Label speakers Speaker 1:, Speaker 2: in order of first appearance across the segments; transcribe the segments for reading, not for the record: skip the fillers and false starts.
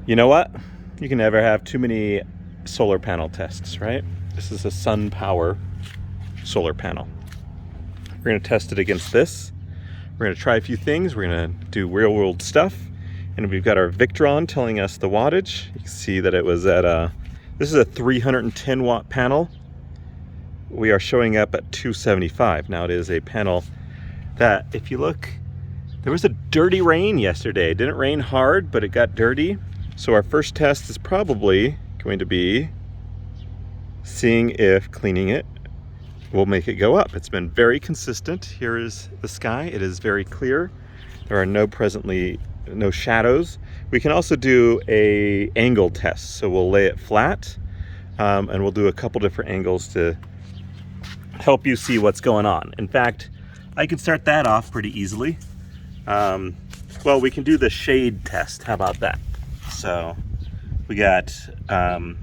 Speaker 1: You know what? You can never have too many solar panel tests, right? This is a Sunpower solar panel. We're going to test it against this. We're going to try a few things. We're going to do real world stuff. And we've got our Victron telling us the wattage. You can see that it was at this is a 310 watt panel. We are showing up at 275. Now it is a panel that, if you look, there was a dirty rain yesterday. It didn't rain hard, but it got dirty. So our first test is probably going to be seeing if cleaning it will make it go up. It's been very consistent. Here is the sky. It is very clear. There are no shadows. We can also do a angle test. So we'll lay it flat and we'll do a couple different angles to help you see what's going on. In fact, I can start that off pretty easily. Well, we can do the shade test. How about that? So we got the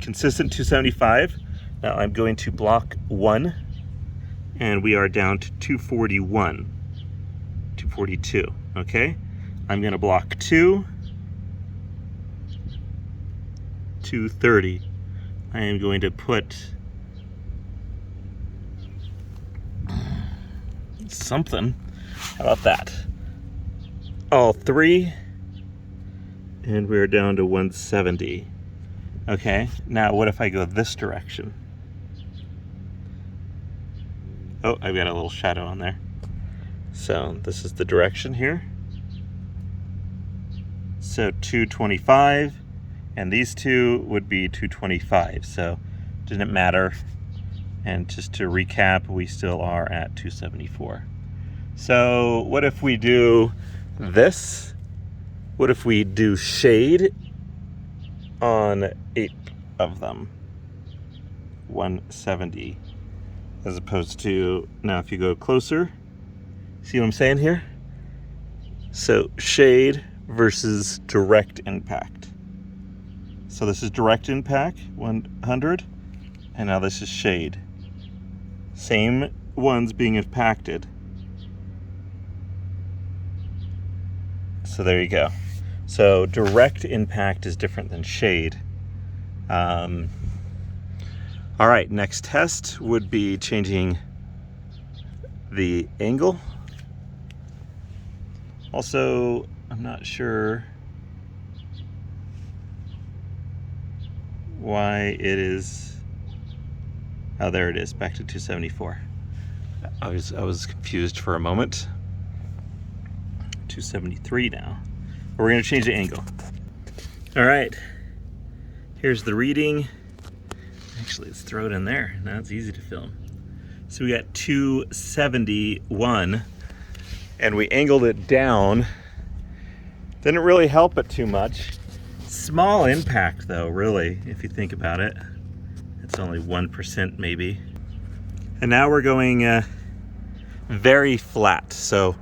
Speaker 1: consistent 275. Now I'm going to block 1, and we are down to 241, 242, okay? I'm gonna block 2, 230. I am going to put something. How about that? All 3. And we're down to 170. Okay, now what if I go this direction? Oh, I've got a little shadow on there. So this is the direction here. So 225, and these two would be 225. So didn't matter. And just to recap, we still are at 274. So what if we do this? What if we do shade on 8 of them? 170. As opposed to, now if you go closer, see what I'm saying here? So shade versus direct impact. So this is direct impact, 100, and now this is shade. Same ones being impacted. So there you go. So direct impact is different than shade. All right, next test would be changing the angle. Also, I'm not sure why it is, oh, there it is, back to 274. I was confused for a moment. 273 now. But we're going to change the angle. All right, here's the reading. Actually, let's throw it in there. Now it's easy to film. So we got 271, and we angled it down. Didn't really help it too much. Small impact though, really, if you think about it. It's only 1% maybe. And now we're going very flat. So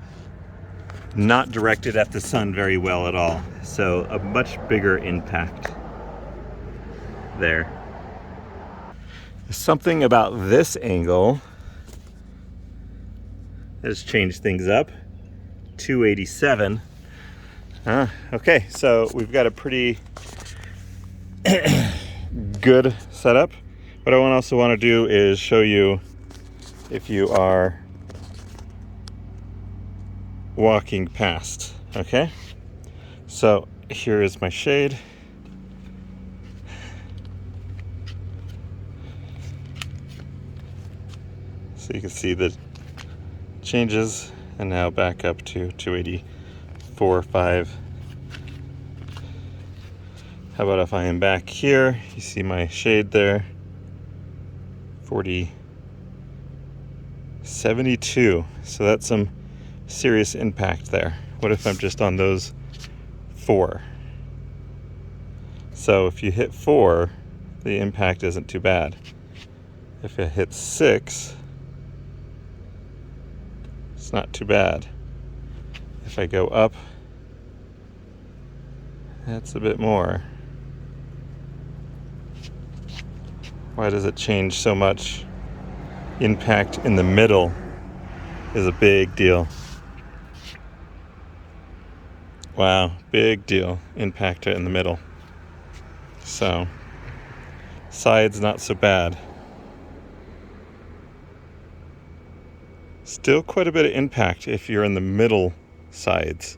Speaker 1: not directed at the sun very well at all. So a much bigger impact there. Something about this angle has changed things up. 287. Okay, so we've got a pretty good setup. What I also want to do is show you if you are walking past, okay? So here is my shade. So you can see the changes, and now back up to 284.5. How about if I am back here? You see my shade there. 72. So that's some serious impact there. What if I'm just on those 4? So if you hit 4, the impact isn't too bad. If it hits 6, it's not too bad. If I go up, that's a bit more. Why does it change so much? Impact in the middle is a big deal. Wow, big deal. Impact in the middle. So, sides not so bad. Still quite a bit of impact if you're in the middle sides.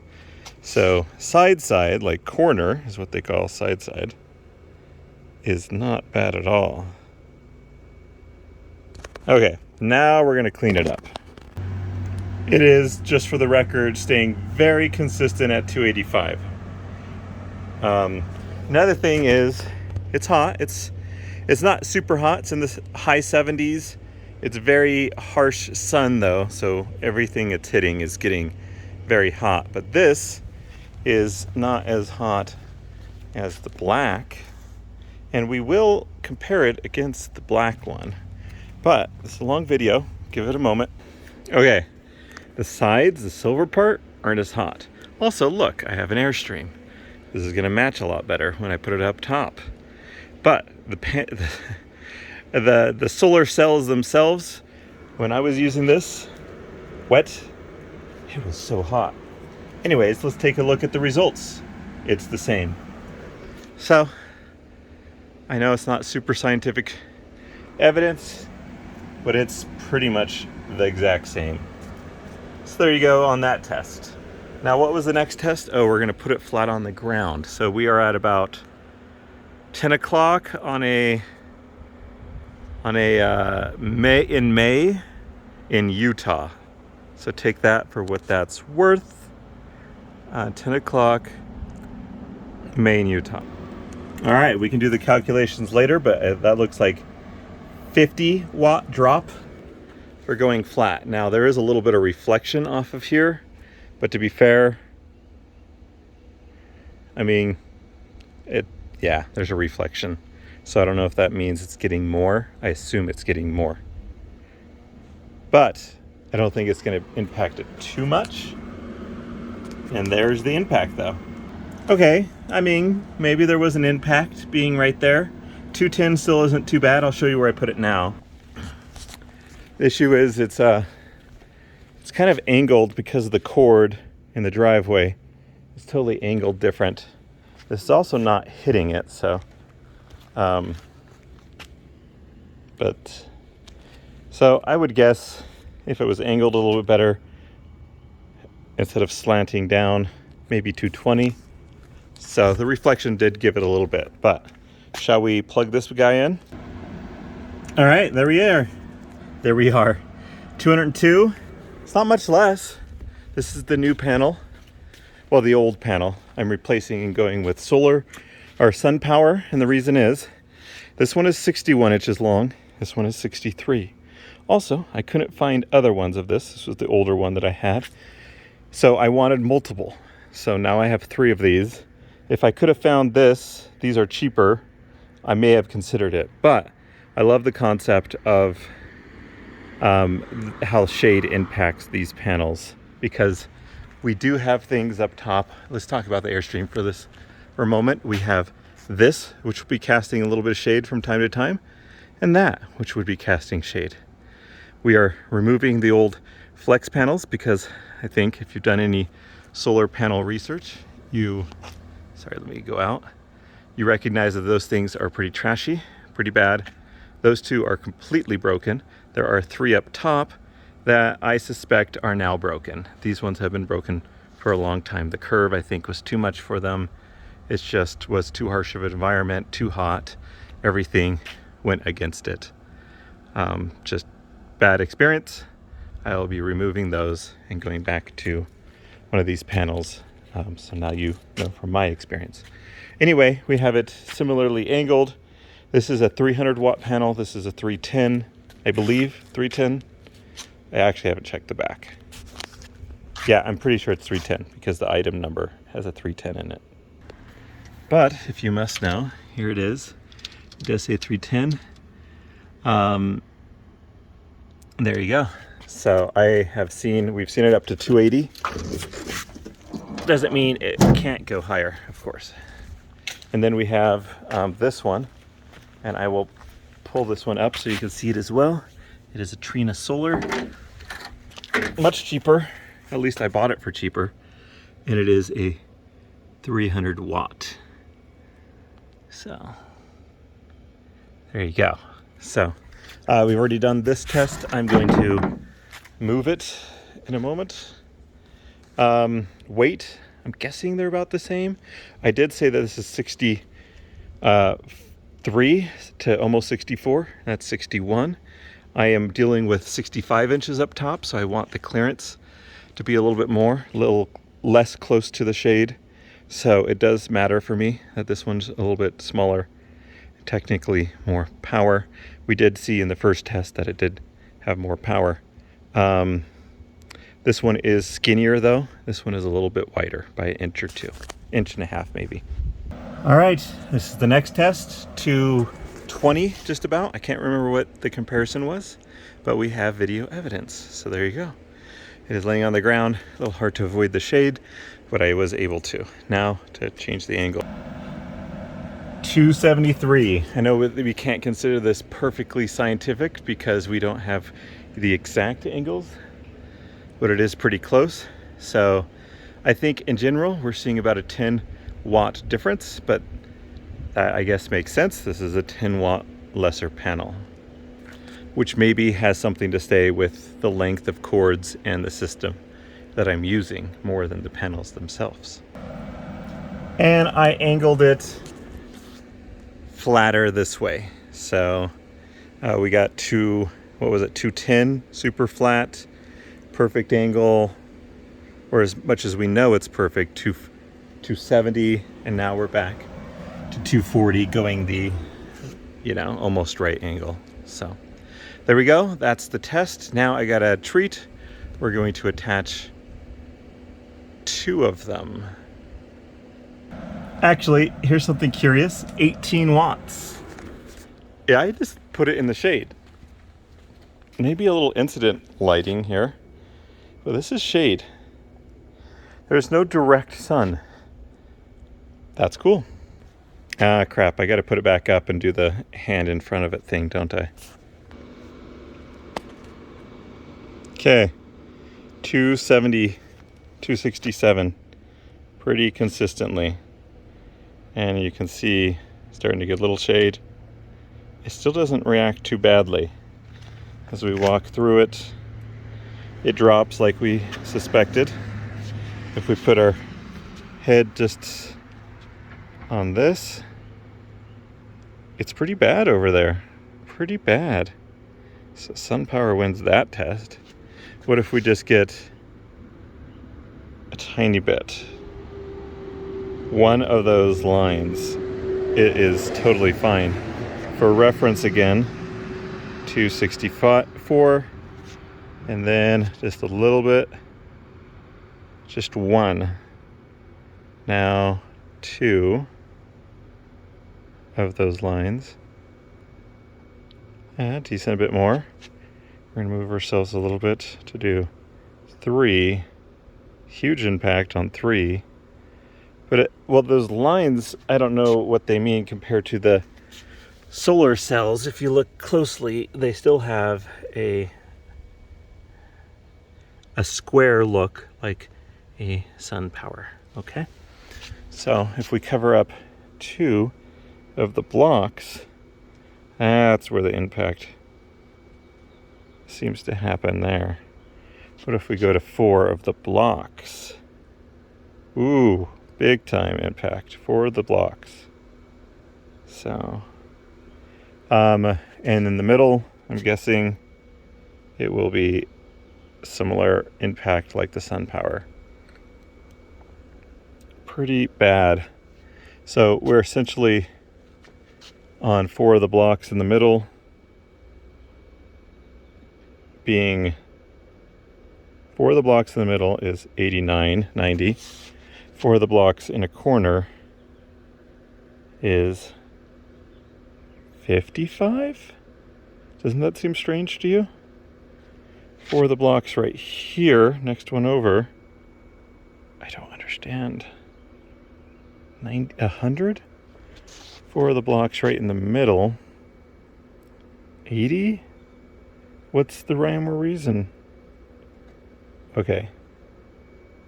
Speaker 1: So side, like corner is what they call side, is not bad at all. Okay, now we're gonna clean it up. It is, just for the record, staying very consistent at 285. Another thing is, it's hot. It's not super hot. It's in the high 70s. It's very harsh sun though, so everything it's hitting is getting very hot. But this is not as hot as the black, and we will compare it against the black one. But it's a long video. Give it a moment. Okay, the sides, the silver part, aren't as hot. Also, look, I have an Airstream. This is gonna match a lot better when I put it up top. But the solar cells themselves, when I was using this wet, it was so hot. Anyways, let's take a look at the results. It's the same. So, I know it's not super scientific evidence, but it's pretty much the exact same. So there you go on that test. Now what was the next test? Oh, we're gonna put it flat on the ground. So we are at about 10 o'clock on a May in Utah. So take that for what that's worth. 10 o'clock, May in Utah. All right, we can do the calculations later, but that looks like 50 watt drop for going flat. Now there is a little bit of reflection off of here, but to be fair, I mean, yeah, there's a reflection. So I don't know if that means it's getting more. I assume it's getting more. But I don't think it's gonna impact it too much. And there's the impact though. Okay, I mean, maybe there was an impact being right there. 210 still isn't too bad. I'll show you where I put it now. The issue is it's kind of angled because of the cord in the driveway. It's totally angled different. This is also not hitting it, so so I would guess if it was angled a little bit better, instead of slanting down, maybe 220. So the reflection did give it a little bit, but shall we plug this guy in? All right, there we are. There we are. 202. It's not much less. This is the new panel. Well, the old panel. I'm replacing and going with solar or Sunpower, and the reason is this one is 61 inches long. This one is 63. Also, I couldn't find other ones of this. This was the older one that I had. So I wanted multiple. So now I have 3 of these. If I could have found this, these are cheaper, I may have considered it. But I love the concept of how shade impacts these panels, because we do have things up top. Let's talk about the Airstream for a moment. We have this, which will be casting a little bit of shade from time to time, and that, which would be casting shade. We are removing the old flex panels because I think if you've done any solar panel research, sorry, let me go out. You recognize that those things are pretty trashy, pretty bad. Those 2 are completely broken. There are 3 up top that I suspect are now broken. These ones have been broken for a long time. The curve, I think, was too much for them. It just was too harsh of an environment, too hot. Everything went against it. Just bad experience. I'll be removing those and going back to one of these panels. So now you know from my experience. Anyway, we have it similarly angled. This is a 300 watt panel. This is a 310, I believe, 310. I actually haven't checked the back. Yeah, I'm pretty sure it's 310 because the item number has a 310 in it. But if you must know, here it is. It does say 310. There you go. So we've seen it up to 280. Doesn't mean it can't go higher, of course. And then we have this one, and I will pull this one up so you can see it as well. It is a Trina Solar, much cheaper. At least I bought it for cheaper. And it is a 300 watt. So there you go. So we've already done this test. I'm going to move it in a moment. Weight, I'm guessing they're about the same. I did say that this is 63 to almost 64. That's 61. I am dealing with 65 inches up top, so I want the clearance to be a little bit more, a little less close to the shade. So it does matter for me that this one's a little bit smaller, technically more power. We did see in the first test that it did have more power. This one is skinnier though. This one is a little bit wider by an inch or two, inch and a half maybe. All right, this is the next test, 220 just about. I can't remember what the comparison was, but we have video evidence. So there you go. It is laying on the ground, a little hard to avoid the shade, but I was able to. Now to change the angle. 273. I know we can't consider this perfectly scientific because we don't have the exact angles, but it is pretty close. So I think in general, we're seeing about a 10 watt difference, but that I guess makes sense. This is a 10 watt lesser panel, which maybe has something to say with the length of cords and the system that I'm using more than the panels themselves. And I angled it flatter this way. So we got 210 super flat, perfect angle, or as much as we know it's perfect, 270, and now we're back to 240 going the, almost right angle. So there we go. That's the test. Now I got a treat. We're going to attach 2 of them. Actually, here's something curious. 18 watts. Yeah, I just put it in the shade. Maybe a little incident lighting here, but this is shade. There's no direct sun. That's cool. Ah, crap. I got to put it back up and do the hand in front of it thing, don't I? Okay. 270, 267. Pretty consistently. And you can see starting to get a little shade. It still doesn't react too badly. As we walk through it, it drops like we suspected. If we put our head just on this, it's pretty bad over there. Pretty bad. So Sunpower wins that test. What if we just get a tiny bit? One of those lines, it is totally fine. For reference again, 264, and then just a little bit, just 1. Now 2 of those lines. Decent a bit more. We're gonna move ourselves a little bit to do 3. Huge impact on 3. But those lines, I don't know what they mean compared to the solar cells. If you look closely, they still have a square look like a Sunpower, okay? So if we cover up 2 of the blocks, that's where the impact seems to happen there. What if we go to 4 of the blocks? Ooh, big time impact for the blocks. So, and in the middle, I'm guessing it will be similar impact like the Sunpower. Pretty bad. So we're essentially on 4 of the blocks in the middle, being 4 of the blocks in the middle is 89, 90. 4 of the blocks in a corner is 55? Doesn't that seem strange to you? 4 of the blocks right here, next one over, I don't understand. 100? 4 of the blocks right in the middle, 80? What's the rhyme or reason? Okay,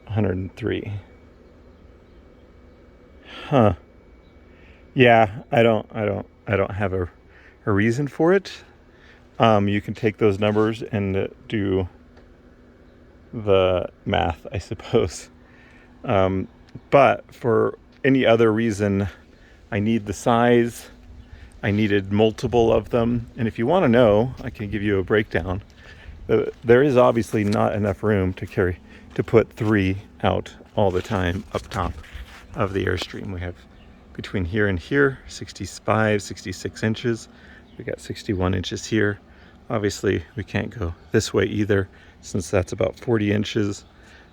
Speaker 1: 103. Huh. Yeah, I don't have a reason for it. You can take those numbers and do the math, I suppose. But for any other reason, I need the size. I needed multiple of them. And if you want to know, I can give you a breakdown. There is obviously not enough room to put 3 out all the time up top of the Airstream. We have between here and here 65, 66 inches. We got 61 inches here. Obviously we can't go this way either, since that's about 40 inches.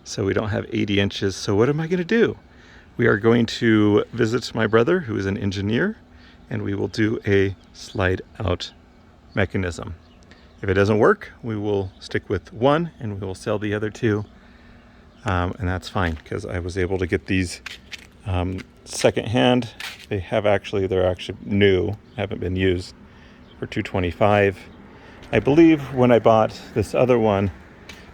Speaker 1: So we don't have 80 inches. So what am I going to do? We are going to visit my brother, who is an engineer, and we will do a slide out mechanism. If it doesn't work, we will stick with 1 and we will sell the other 2. And that's fine, because I was able to get these secondhand. They're actually new, haven't been used, for $225. I believe when I bought this other one,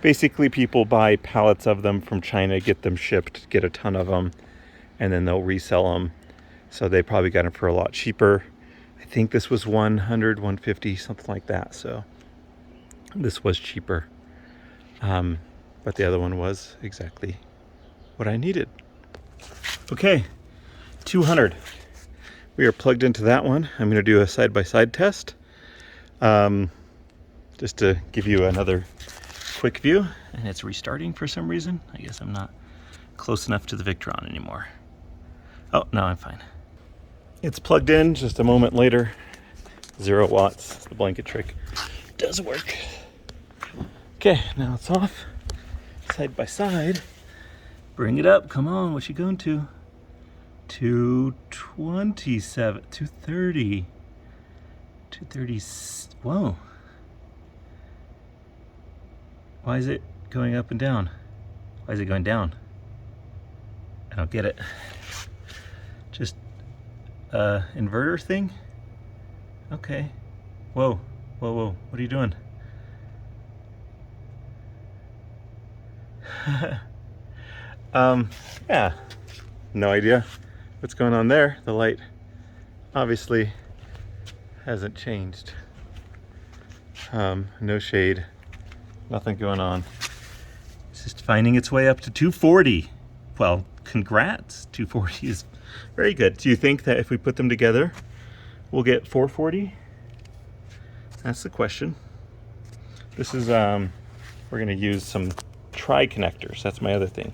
Speaker 1: basically people buy pallets of them from China, get them shipped, get a ton of them, and then they'll resell them. So they probably got them for a lot cheaper. I think this was 100, 150, something like that. So this was cheaper. But the other one was exactly what I needed. Okay, 200. We are plugged into that one. I'm going to do a side-by-side test. Just to give you another quick view. And it's restarting for some reason. I guess I'm not close enough to the Victron anymore. Oh, no, I'm fine. It's plugged in just a moment later. 0 watts. The blanket trick does work. Okay, now it's off. Side by side. Bring it up. Come on, what you going to? 227, 230, 230. Whoa. Why is it going up and down? Why is it going down? I don't get it. Just inverter thing? Okay. Whoa, whoa, whoa. What are you doing? Yeah, no idea what's going on there. The light obviously hasn't changed. No shade, nothing going on. It's just finding its way up to 240. Well, congrats, 240 is very good. Do you think that if we put them together, we'll get 440? That's the question. This is, we're gonna use some tri-connectors. That's my other thing,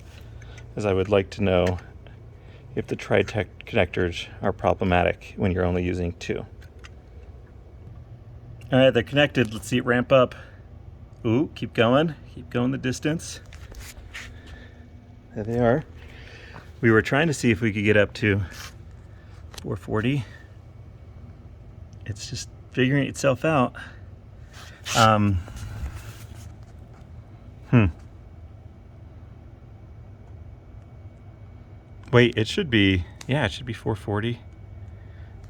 Speaker 1: is I would like to know if the tri-connectors are problematic when you're only using 2. All right, they're connected. Let's see it ramp up. Ooh, keep going the distance. There they are. We were trying to see if we could get up to 440. It's just figuring itself out. Wait, it should be, yeah, it should be 440.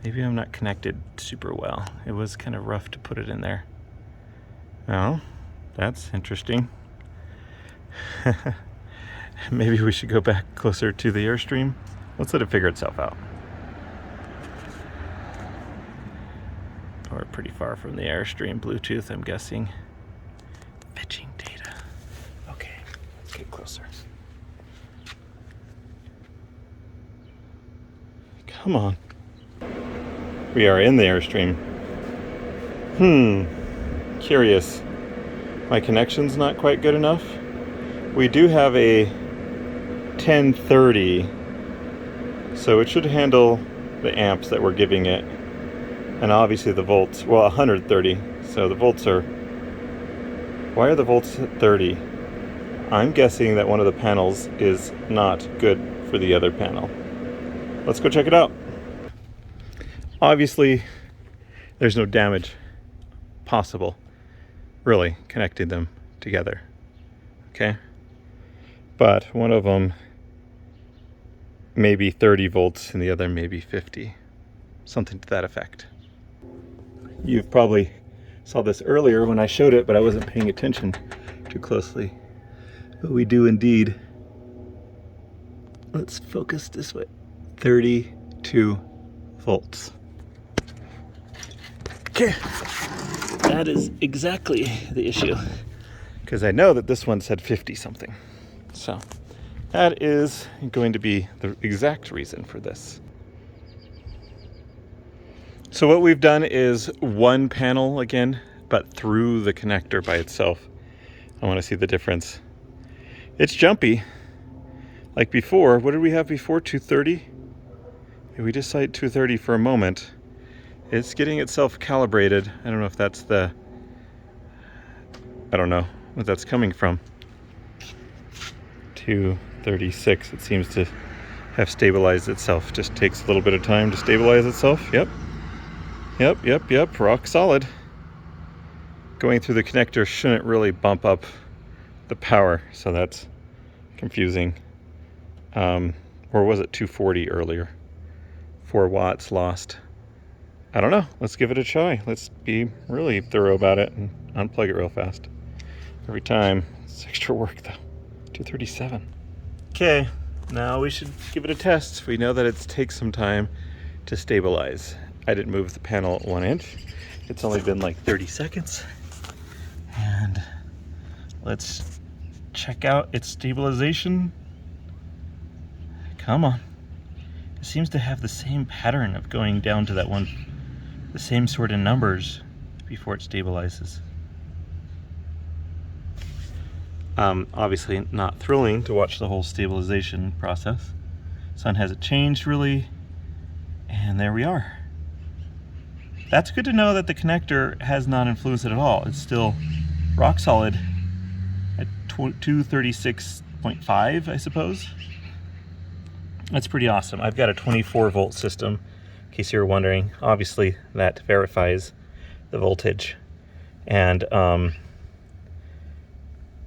Speaker 1: Maybe I'm not connected super well. It was kind of rough to put it in there. Oh, that's interesting. Maybe we should go back closer to the Airstream. Let's let it figure itself out. Or pretty far from the Airstream Bluetooth, I'm guessing. Fetching data. Okay, let's get closer. Come on. We are in the Airstream. Curious. My connection's not quite good enough. We do have a 1030, so it should handle the amps that we're giving it. And obviously the volts, well, 130. So the volts are, why are the volts at 30? I'm guessing that one of the panels is not good for the other panel. Let's go check it out. Obviously, there's no damage possible, really, connecting them together, okay? But one of them may be 30 volts and the other may be 50, something to that effect. You've probably saw this earlier when I showed it, but I wasn't paying attention too closely. But we do indeed, let's focus this way, 30 2 volts. Okay, that is exactly the issue, because I know that this one said 50 something. So that is going to be the exact reason for this. So what we've done is one panel again, but through the connector by itself. I want to see the difference. It's jumpy. Like before, what did we have before? 230? We just saw 230 for a moment. It's getting itself calibrated. I don't know if that's I don't know what that's coming from. 236, it seems to have stabilized itself. Just takes a little bit of time to stabilize itself. Yep. Rock solid. Going through the connector shouldn't really bump up the power, so that's confusing. Or was it 240 earlier? 4 watts lost. I don't know. Let's give it a try. Let's be really thorough about it and unplug it real fast. Every time. It's extra work though. 237. Okay, now we should give it a test. We know that it takes some time to stabilize. I didn't move the panel 1 inch. It's only been like 30 seconds. And let's check out its stabilization. Come on. It seems to have the same pattern of going down to that one, the same sort of numbers before it stabilizes. Obviously not thrilling to watch the whole stabilization process. Sun hasn't changed really, and there we are. That's good to know that the connector has not influenced it at all. It's still rock solid at 236.5, I suppose. That's pretty awesome. I've got a 24 volt system, in case you were wondering. Obviously that verifies the voltage. And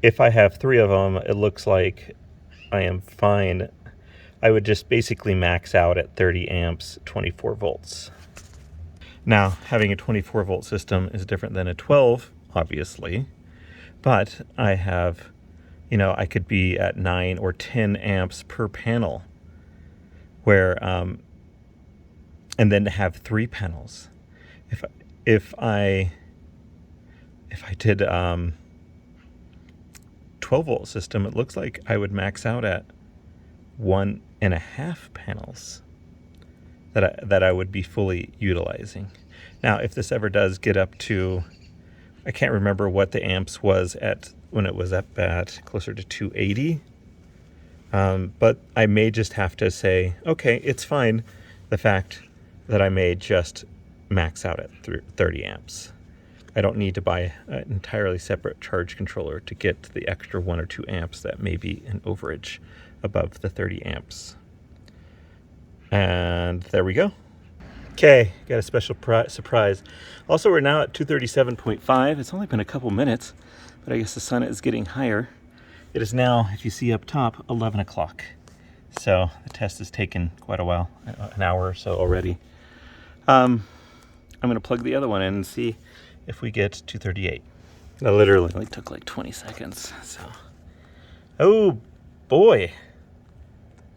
Speaker 1: if I have 3 of them, it looks like I am fine. I would just basically max out at 30 amps, 24 volts. Now, having a 24 volt system is different than a 12, obviously, but I have, I could be at 9 or 10 amps per panel, where, and then have 3 panels. If I did 12 volt system, it looks like I would max out at 1.5 panels that I would be fully utilizing. Now, if this ever does get up to, I can't remember what the amps was at when it was up at closer to 280, but I may just have to say, okay, it's fine, the fact that I may just max out at 30 amps. I don't need to buy an entirely separate charge controller to get the extra 1 or 2 amps that may be an overage above the 30 amps. And there we go. Okay, got a special surprise. Also, we're now at 237.5. It's only been a couple minutes, but I guess the sun is getting higher. It is now, if you see up top, 11 o'clock. So the test has taken quite a while, an hour or so already. I'm going to plug the other one in and see if we get 238. That literally only took like 20 seconds. So, oh boy,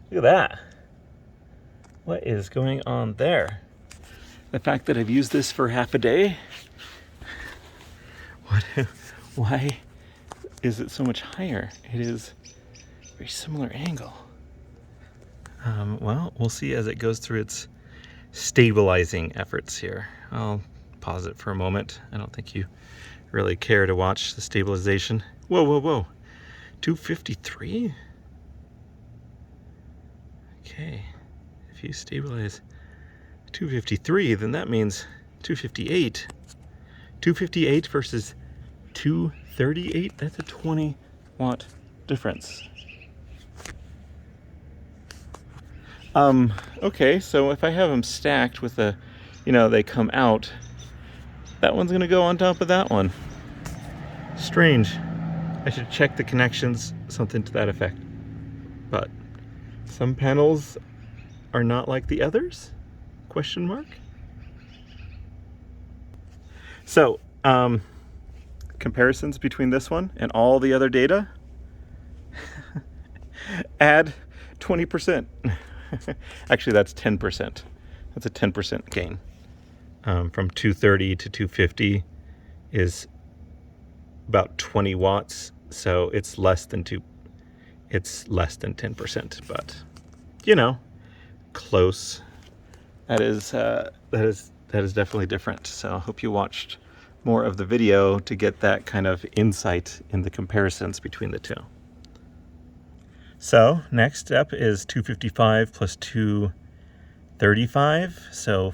Speaker 1: look at that. What is going on there? The fact that I've used this for half a day. Why is it so much higher? It is a very similar angle. Well, we'll see as it goes through its stabilizing efforts here. I'll pause it for a moment. I don't think you really care to watch the stabilization. Whoa. 253? Okay. If you stabilize 253, then that means 258. 258 versus 238, that's a 20 watt difference. Okay, so if I have them stacked with a, they come out, that one's gonna go on top of that one. Strange. I should check the connections, something to that effect. But some panels are not like the others? Question mark? So, comparisons between this one and all the other data, add 20%. Actually, that's 10%. That's a 10% gain. From 230 to 250 is about 20 watts, so it's less than 10%, but you know, close. That is definitely different. So I hope you watched more of the video to get that kind of insight in the comparisons between the two. So next step is 255 plus 235, so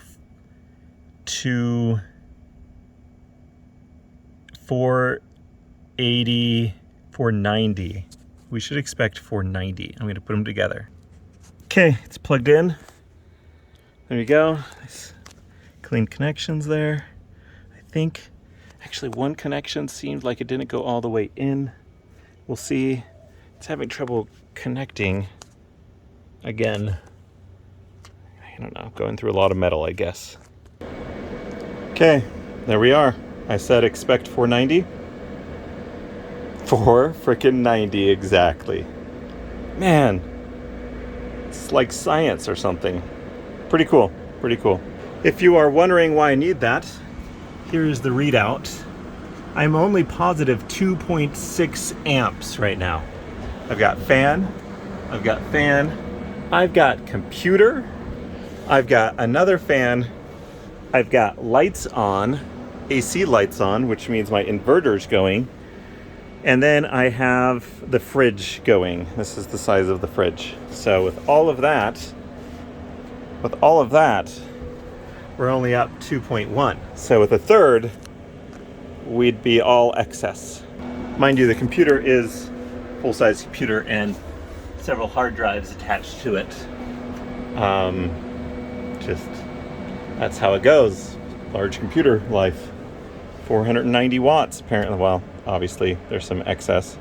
Speaker 1: 480, 490. We should expect 490. I'm going to put them together. Okay, it's plugged in. There you go. Nice clean connections there. I think actually one connection seemed like it didn't go all the way in. We'll see. It's having trouble connecting again. I don't know, going through a lot of metal, I guess. Okay, there we are. I said expect 490. 490 exactly. Man, it's like science or something. Pretty cool, pretty cool. If you are wondering why I need that, here's the readout. I'm only positive 2.6 amps right now. I've got fan, I've got computer, I've got another fan, I've got lights on, AC lights on, which means my inverter's going, and then I have the fridge going. This is the size of the fridge. So with all of that, we're only up 2.1. So with a third, we'd be all excess. Mind you, the computer is full-size computer and several hard drives attached to it. Just that's how it goes. Large computer life. 490 watts apparently. Well, obviously there's some excess.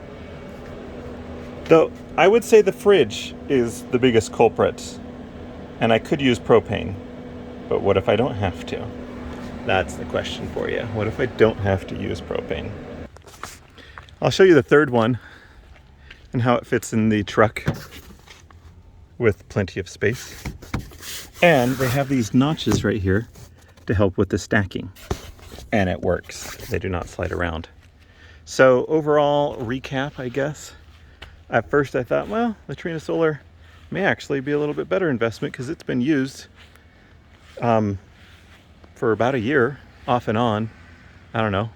Speaker 1: Though I would say the fridge is the biggest culprit, and I could use propane. But what if I don't have to? That's the question for you. What if I don't have to use propane? I'll show you the third one and how it fits in the truck with plenty of space. And they have these notches right here to help with the stacking. And it works. They do not slide around. So overall recap, I guess. At first I thought, well, the Trina Solar may actually be a little bit better investment because it's been used for about a year, off and on. I don't know,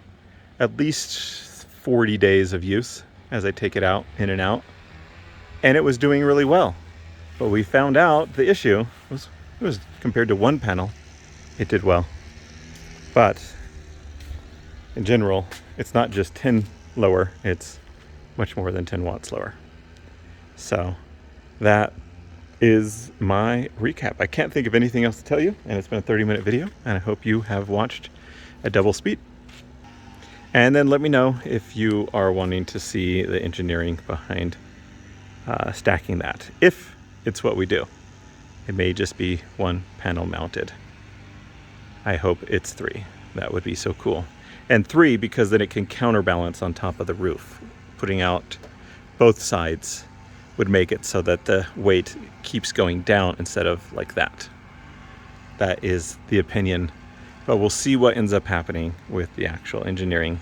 Speaker 1: at least 40 days of use as I take it out, in and out. And it was doing really well. But we found out the issue was it was compared to one panel, it did well. But in general, it's not just 10 lower, it's much more than 10 watts lower. So that is my recap. I can't think of anything else to tell you, and it's been a 30-minute video, and I hope you have watched at double speed. And then let me know if you are wanting to see the engineering behind stacking that, if it's what we do. It may just be one panel mounted. I hope it's 3. That would be so cool. And 3 because then it can counterbalance on top of the roof. Putting out both sides would make it so that the weight keeps going down instead of like that. That is the opinion, but we'll see what ends up happening with the actual engineering